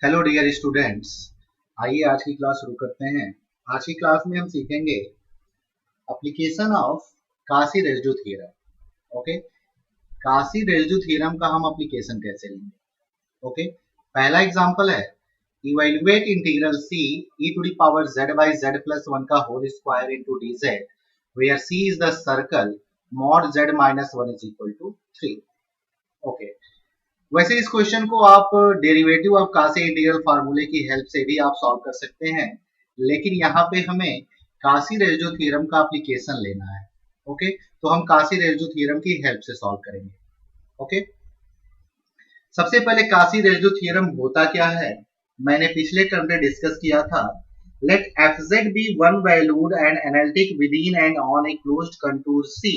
Hello dear students, आइए आज की क्लास शुरू करते हैं। आज की क्लास में हम सीखेंगे application of Cauchy residue theorem. Okay, Cauchy residue theorem का हम एप्लीकेशन कैसे लेंगे। ओके, पहला एग्जांपल है evaluate integral c e to the power z by z plus 1 का whole square into dz where c is the circle mod z minus 1 is equal to 3। Okay, वैसे इस question को आप derivative of Kashi integral फार्मूले की help से भी आप सॉल्व कर सकते हैं, लेकिन यहाँ पे हमें काशी रेसिड्यू थ्योरम का एप्लीकेशन लेना है। ओके, तो हम काशी रेसिड्यू थ्योरम की हेल्प से सॉल्व करेंगे। ओके, सबसे पहले काशी रेसिड्यू थ्योरम होता क्या है, मैंने पिछले टर्म में डिस्कस किया था। Let fz be one valued and analytic within and on a closed contour C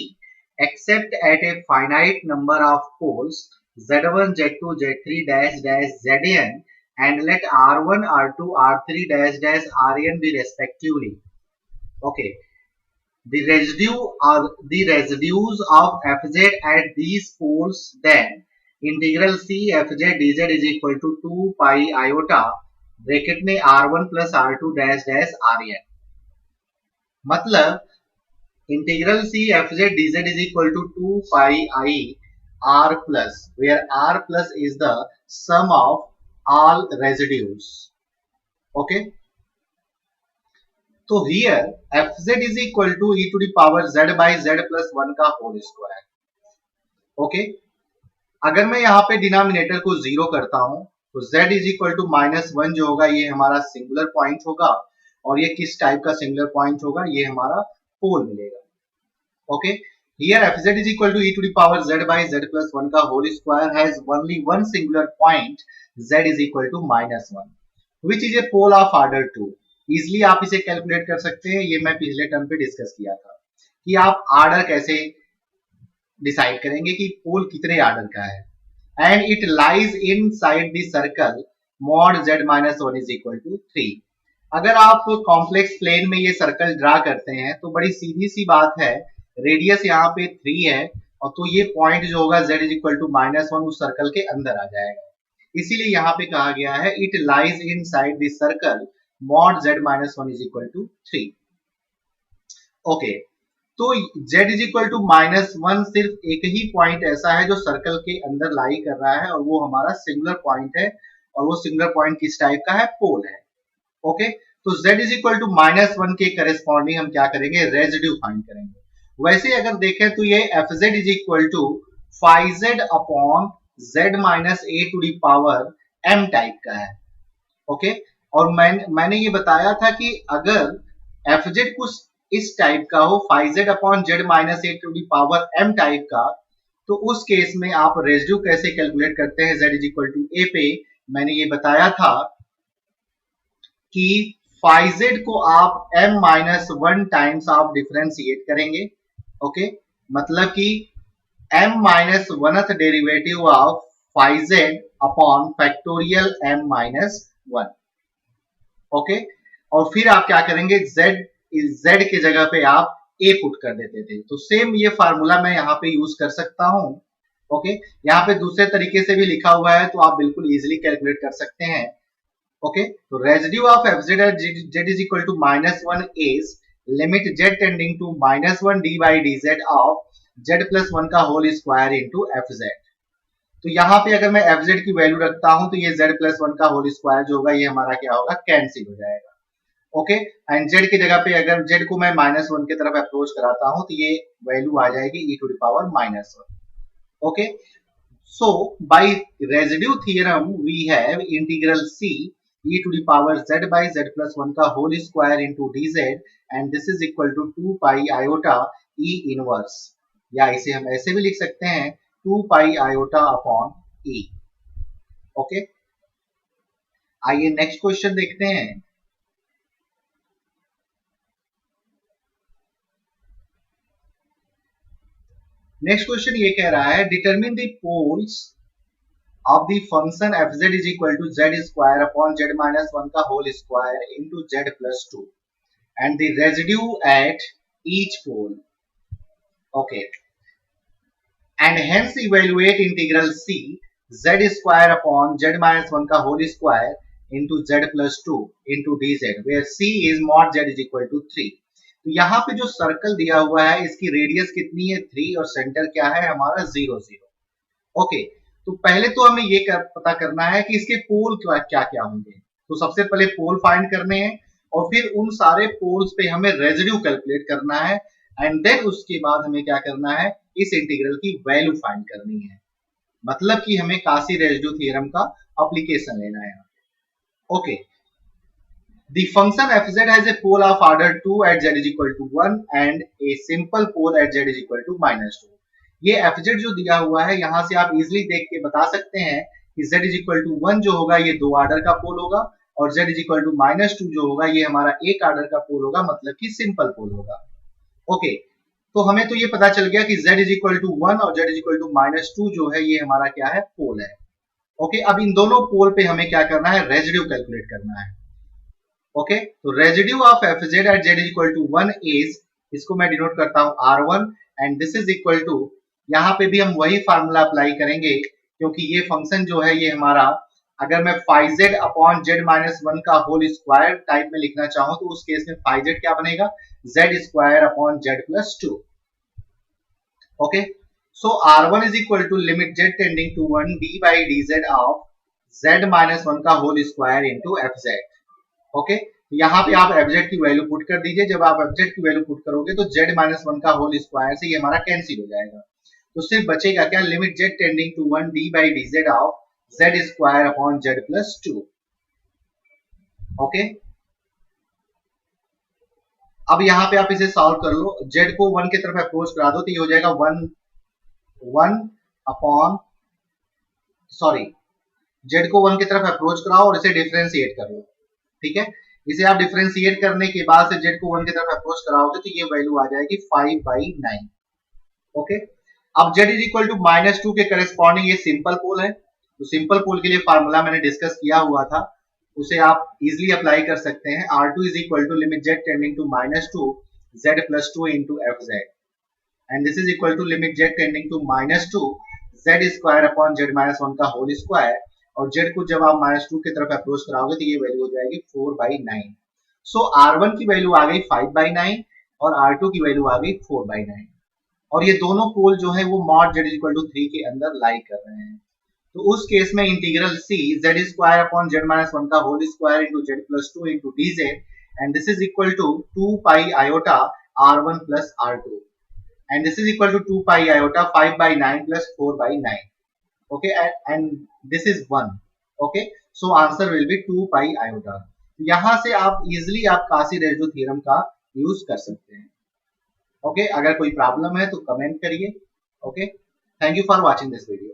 except at a finite number of poles z1 z2 z3 dash dash zn and let r1 r2 r3 dash dash rn be respectively। okay, the residues of fz at these poles, then integral c fz dz is equal to 2 pi iota bracket में r1 plus r2 dash dash rn। मतलब integral c fz dz is equal to 2 pi I r plus, where r plus is the sum of all residues। okay, तो here fz is equal to e to the power z by z plus 1 का whole square. Okay, अगर मैं यहाँ पे denominator को zero करता हूं तो z इज इक्वल टू -1 जो होगा ये हमारा सिंगुलर पॉइंट होगा, और ये किस टाइप का सिंगुलर पॉइंट होगा, ये हमारा पोल मिलेगा। Okay, here fz is equal to e to the power z by z plus 1 का whole square has only one singular point z is equal to -1 which is a pole of order 2। Easily आप इसे calculate कर सकते हैं, ये मैं पिछले term पे डिस्कस किया था कि आप ऑर्डर कैसे डिसाइड करेंगे कि पोल कितने ऑर्डर का है। And it lies inside the circle mod z minus 1 is equal to 3। अगर आप कॉम्प्लेक्स प्लेन में ये सर्कल ड्रा करते हैं तो बड़ी सीधी सी बात है, रेडियस यहाँ पे 3 है, और तो ये पॉइंट जो होगा z is equal to -1 उस सर्कल के अंदर आ जाएगा। इसीलिए यहाँ पे कहा गया है it lies inside the circle mod z minus 1 is equal to 3। Okay, तो z इज इक्वल टू -1 सिर्फ एक ही पॉइंट ऐसा है जो सर्कल के अंदर लाई कर रहा है, और वो हमारा सिंगुलर पॉइंट है, और वो सिंगुलर पॉइंट किस टाइप का है, पोल है। ओके, तो z इज इक्वल टू -1 के करेस्पॉन्डिंग हम क्या करेंगे, रेजिड्यू फाइंड करेंगे। वैसे अगर देखें तो ये fz is equal to phi z upon z minus a to the power m type का है। ओके, और मैंने ये बताया था कि अगर fz कुछ इस टाइप का हो, phi z upon z minus a to the power m type का, तो उस केस में आप रेसिड्यू कैसे कैलकुलेट करते हैं z is equal to a पे मैंने ये बताया था कि phi z को आप m माइनस 1 टाइम्स आप डिफरेंशिएट करेंगे। ओके, मतलब कि m minus 1th derivative of phi z upon factorial m minus 1। Okay, और फिर आप क्या करेंगे, z के जगह पे आप a पुट कर देते थे, तो सेम ये फार्मूला मैं यहाँ पे यूज कर सकता हूँ। ओके, यहाँ पे दूसरे तरीके से भी लिखा हुआ है, तो आप बिल्कुल इजीली कैलकुलेट कर सकते हैं। ओके, तो residue of fz at z is equal to -1 is limit z tending to -1 d by dz of z plus 1 का होल स्क्वायर इनटू fz। तो यहाँ पे अगर मैं fz की वैल्यू रखता हूं तो ये z plus 1 का होल स्क्वायर जो होगा ये हमारा क्या होगा, कैंसिल हो जाएगा। ओके, एंड z की जगह पे अगर z को मैं -1 की तरफ अप्रोच कराता हूं तो ये वैल्यू आ जाएगी e to the power -1। Okay, so by residue theorem we have integral c e to the power z by z plus 1 का whole square into dz and this is equal to 2 pi iota e inverse, या इसे हम ऐसे भी लिख सकते हैं 2 pi iota upon e। Okay, आइए नेक्स्ट क्वेश्चन देखते हैं। नेक्स्ट क्वेश्चन ये कह रहा है determine the poles of the function fz is equal to z square upon z minus 1 का whole square into z plus 2 and the residue at each pole। okay, and hence evaluate integral c z square upon z minus 1 का whole square into z plus 2 into dz where c is mod z is equal to 3। तो यहाँ पे जो circle दिया हुआ है इसकी radius कितनी है 3 और सेंटर क्या है हमारा 0 0। ओके, तो पहले तो हमें ये पता करना है कि इसके पोल क्या क्या होंगे। तो सबसे पहले पोल फाइंड करने हैं और फिर उन सारे पोल्स पे हमें रेजिड्यू कैलकुलेट करना है एंड देन उसके बाद हमें क्या करना है इस इंटीग्रल की वैल्यू फाइंड करनी है। मतलब कि हमें कासी रेजिड्यू थ्योरम का एप्लीकेशन लेना है। Okay, the function fz has a pole of order 2 at z is equal to 1 and a simple pole at z is equal to -2। ये fz जो दिया हुआ है यहाँ से आप इजिली देख के बता सकते हैं कि z is equal to 1 जो होगा ये 2 ऑर्डर का पोल होगा और z is equal to -2 जो होगा ये हमारा 1 ऑर्डर का पोल होगा, मतलब कि सिंपल पोल होगा। ओके, तो हमें तो ये पता चल गया कि z is equal to 1 और z is equal to -2 जो है ये हमारा क्या है पोल है। ओके, अब इन दोनों पोल पे हमें क्या करना है रेजिड्यू कैलकुलेट करना है। ओके, तो residue of fz at z is equal to 1 is, इसको मैं डिनोट करता हूं r1 and this is equal to, यहाँ पे भी हम वही फार्मूला अप्लाई करेंगे क्योंकि ये फंक्शन जो है ये हमारा, अगर मैं phi z upon z minus 1 का होल स्क्वायर टाइप में लिखना चाहूं तो उस केस में phi z क्या बनेगा z square upon z plus 2। Okay, so r1 is equal to limit z tending to 1 d by dz of z minus 1 का whole square into fz। Okay, यहाँ पे आप fz की वैल्यू पुट कर दीजिए। जब आप fz की वैल्यू पुट करोगे तो z माइनस 1 का होल स्क्वायर से ये हमारा कैंसिल हो जाएगा, तो सिर्फ बचेगा क्या limit z tending to 1 d by dz of z square upon z plus 2। Okay, अब यहाँ पे आप इसे सॉल्व कर लो, z को 1 की तरफ अप्रोच करा दो तो ये हो जाएगा 1 अपॉन, सॉरी, z को 1 की तरफ अप्रोच कराओ और इसे डिफरेंशिएट कर लो। ठीक है, इसे आप डिफरेंशिएट करने के बाद से z को 1 की तरफ अप्रोच कराओगे तो ये वैल्यू आ जाएगी 5/9। ओके, अब z इज इक्वल टू -2 के करस्पॉन्डिंग ये सिंपल पोल है, तो सिंपल पोल के लिए फार्मूला मैंने डिस्कस किया हुआ था, उसे आप इजीली अप्लाई कर सकते हैं। r2 is equal to limit z tending to -2 z plus 2 into fz and this is equal to limit z tending to -2 z square upon z minus 1 का होल स्क्वायर, और z को जब आप -2 की तरफ अप्रोच कराओगे तो ये वैल्यू हो जाएगी 4/9। सो r1 की वैल्यू आ गई 5/9 और r2 की वैल्यू आ गई 4/9, और ये दोनों पोल जो है वो mod z इक्वल टू 3 के अंदर लाई कर रहे हैं। तो उस केस में integral c z square upon z minus 1 का whole square into z plus 2 into dz and this is equal to 2 pi iota r1 plus r2 and this is equal to 2 pi iota 5/9 plus 4/9। okay, and this is 1। okay, so answer will be 2 pi iota। यहां से आप easily आप कासी residue theorem का use कर सकते हैं। Okay, अगर कोई प्रॉब्लम है तो कमेंट करिए। Okay, thank you for watching this video.